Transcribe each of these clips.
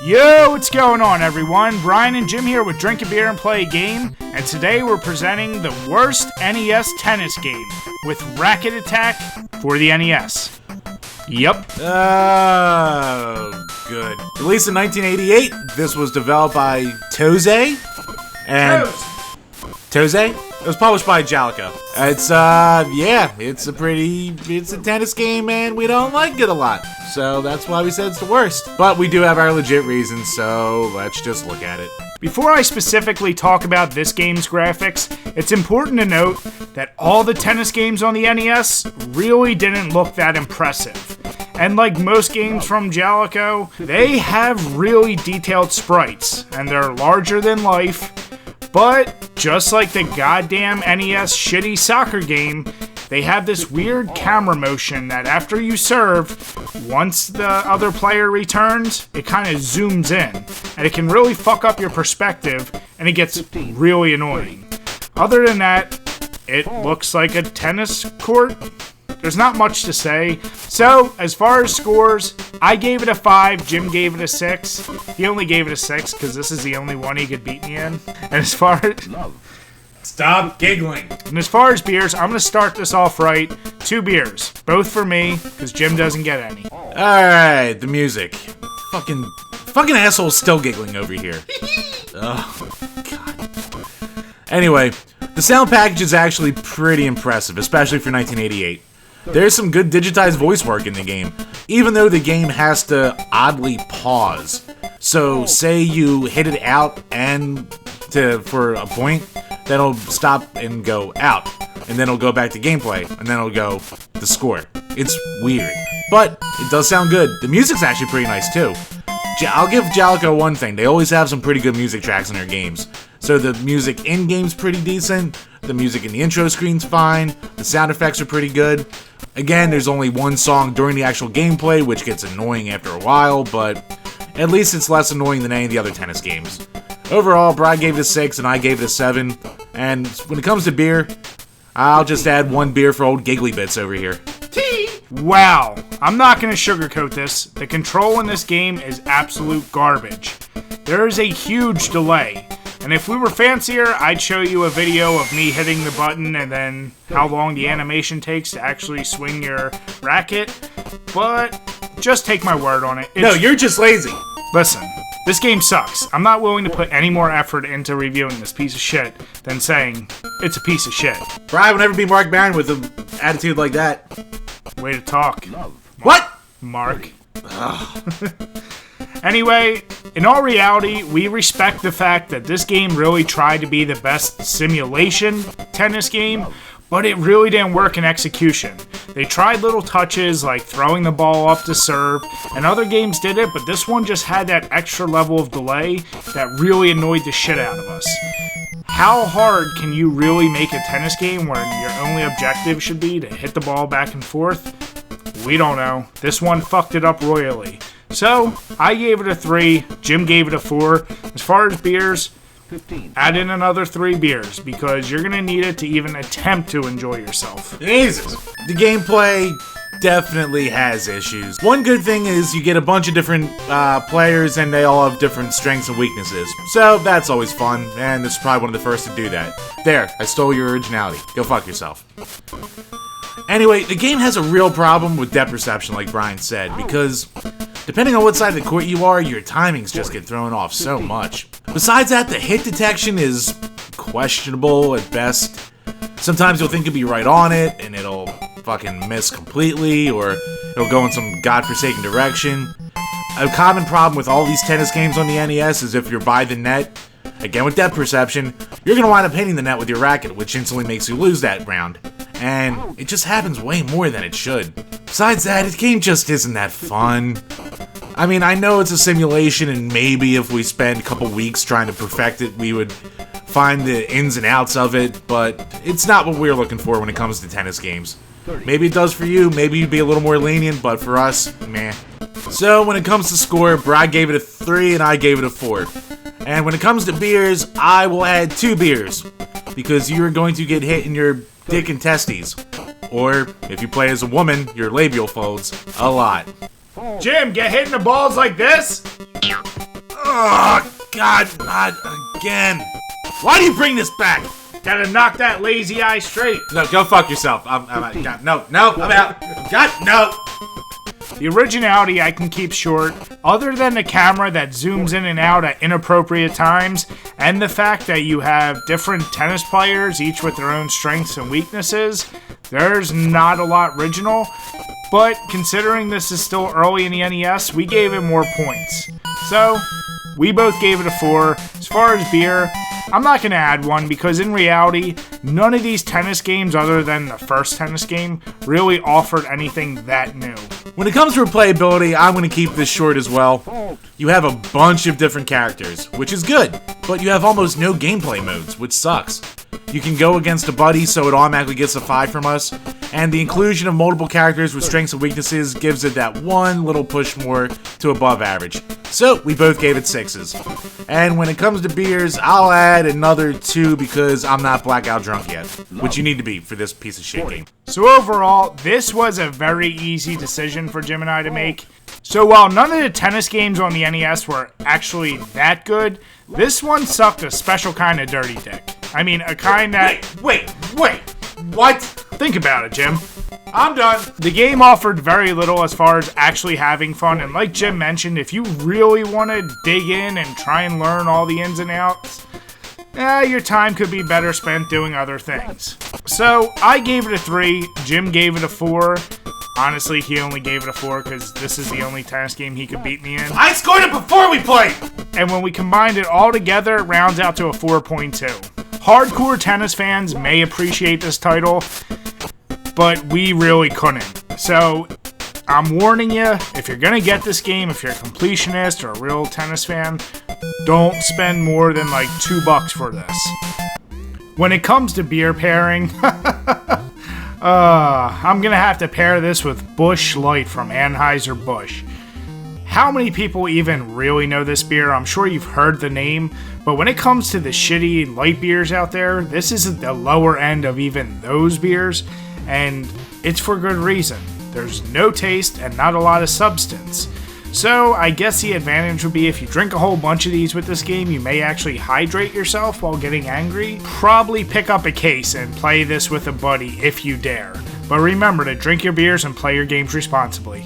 Yo, what's going on everyone? Brian and Jim here with Drink a Beer and Play a Game, and today we're presenting the worst NES tennis game with Racket Attack for the NES. Yep. Oh, good. Released in 1988, this was developed by Toze and... Toze? It was published by Jalico. It's a tennis game and we don't like it a lot. So that's why we said it's the worst. But we do have our legit reasons, so let's just look at it. Before I specifically talk about this game's graphics, it's important to note that all the tennis games on the NES really didn't look that impressive. And like most games from Jalico, they have really detailed sprites, and they're larger than life. But just like the goddamn NES shitty soccer game, they have this weird camera motion that after you serve, once the other player returns, it kind of zooms in. And it can really fuck up your perspective, and it gets really annoying. Other than that, it looks like a tennis court. There's not much to say. So, as far as scores, I gave it a 5, Jim gave it a 6. He only gave it a 6 because this is the only one he could beat me in. And as far as... Stop giggling. And as far as beers, I'm going to start this off right. 2 beers. Both for me, because Jim doesn't get any. Alright, the music. Fucking asshole's still giggling over here. Oh, God. Anyway, the sound package is actually pretty impressive, especially for 1988. There's some good digitized voice work in the game, even though the game has to oddly pause. So, say you hit it out for a point, then it'll stop and go out, and then it'll go back to gameplay, and then it'll go the score. It's weird, but it does sound good. The music's actually pretty nice too. I'll give Jalico one thing, they always have some pretty good music tracks in their games. So the music in-game's pretty decent, the music in the intro screen's fine, the sound effects are pretty good. Again, there's only one song during the actual gameplay, which gets annoying after a while, but at least it's less annoying than any of the other tennis games. Overall, Brian gave it a 6 and I gave it a 7, and when it comes to beer, I'll just add 1 beer for old Giggly Bits over here. Wow, I'm not going to sugarcoat this. The control in this game is absolute garbage. There is a huge delay. And if we were fancier, I'd show you a video of me hitting the button and then how long the animation takes to actually swing your racket. But just take my word on it. No, you're just lazy. Listen, this game sucks. I'm not willing to put any more effort into reviewing this piece of shit than saying it's a piece of shit. Brian would never be Mark Barron with an attitude like that. Way to talk. What? Mark. Anyway, in all reality, we respect the fact that this game really tried to be the best simulation tennis game, but it really didn't work in execution. They tried little touches like throwing the ball up to serve, and other games did it, but this one just had that extra level of delay that really annoyed the shit out of us. How hard can you really make a tennis game where your only objective should be to hit the ball back and forth? We don't know. This one fucked it up royally. So, I gave it a 3, Jim gave it a 4. As far as beers, add in another 3 beers, because you're going to need it to even attempt to enjoy yourself. Jesus. The gameplay definitely has issues. One good thing is you get a bunch of different players and they all have different strengths and weaknesses. So, that's always fun, and this is probably one of the first to do that. There, I stole your originality. Go fuck yourself. Anyway, the game has a real problem with depth perception, like Brian said, because depending on what side of the court you are, your timings just get thrown off so much. Besides that, the hit detection is questionable at best. Sometimes you'll think you'll be right on it, and it'll fucking miss completely, or it'll go in some godforsaken direction. A common problem with all these tennis games on the NES is if you're by the net, again with depth perception, you're going to wind up hitting the net with your racket, which instantly makes you lose that round. And it just happens way more than it should. Besides that, the game just isn't that fun. I mean, I know it's a simulation, and maybe if we spend a couple weeks trying to perfect it, we would find the ins and outs of it, but it's not what we're looking for when it comes to tennis games. Maybe it does for you, maybe you'd be a little more lenient, but for us, meh. So, when it comes to score, Brad gave it a 3 and I gave it a 4. And when it comes to beers, I will add 2 beers, because you're going to get hit in your dick and testes. Or, if you play as a woman, your labial folds a lot. Jim, get hit in the balls like this? Oh, God, not again. Why do you bring this back? Gotta knock that lazy eye straight. No, go fuck yourself. I'm out. No, I'm out. God, no. The originality I can keep short, other than the camera that zooms in and out at inappropriate times, and the fact that you have different tennis players, each with their own strengths and weaknesses. There's not a lot original, but considering this is still early in the NES, we gave it more points. So, we both gave it a 4. As far as beer, I'm not going to add one because in reality, none of these tennis games other than the first tennis game really offered anything that new. When it comes to replayability, I'm going to keep this short as well. You have a bunch of different characters, which is good, but you have almost no gameplay modes, which sucks. You can go against a buddy, so it automatically gets a 5 from us, and the inclusion of multiple characters with strengths and weaknesses gives it that one little push more to above average. So, we both gave it 6s. And when it comes to beers, I'll add another 2 because I'm not blackout drunk yet, which you need to be for this piece of shit game. So overall, this was a very easy decision for Jim and I to make. So while none of the tennis games on the NES were actually that good, this one sucked a special kind of dirty dick. I mean, a kind that... Wait, what? Think about it, Jim. I'm done. The game offered very little as far as actually having fun, and like Jim mentioned, if you really want to dig in and try and learn all the ins and outs, your time could be better spent doing other things. So, I gave it a 3, Jim gave it a 4. Honestly, he only gave it a 4 because this is the only tennis game he could beat me in. I scored it before we played! And when we combined it all together, it rounds out to a 4.2. Hardcore tennis fans may appreciate this title, but we really couldn't. So, I'm warning you, if you're gonna get this game, if you're a completionist or a real tennis fan, don't spend more than like $2 for this. When it comes to beer pairing, I'm gonna have to pair this with Busch Light from Anheuser-Busch. How many people even really know this beer? I'm sure you've heard the name, but when it comes to the shitty light beers out there, this is the lower end of even those beers, and it's for good reason. There's no taste and not a lot of substance. So I guess the advantage would be if you drink a whole bunch of these with this game, you may actually hydrate yourself while getting angry. Probably pick up a case and play this with a buddy if you dare. But remember to drink your beers and play your games responsibly.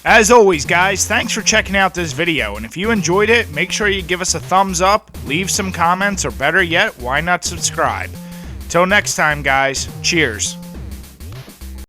As always, guys, thanks for checking out this video, and if you enjoyed it, make sure you give us a thumbs up, leave some comments, or better yet, why not subscribe? Till next time, guys, cheers.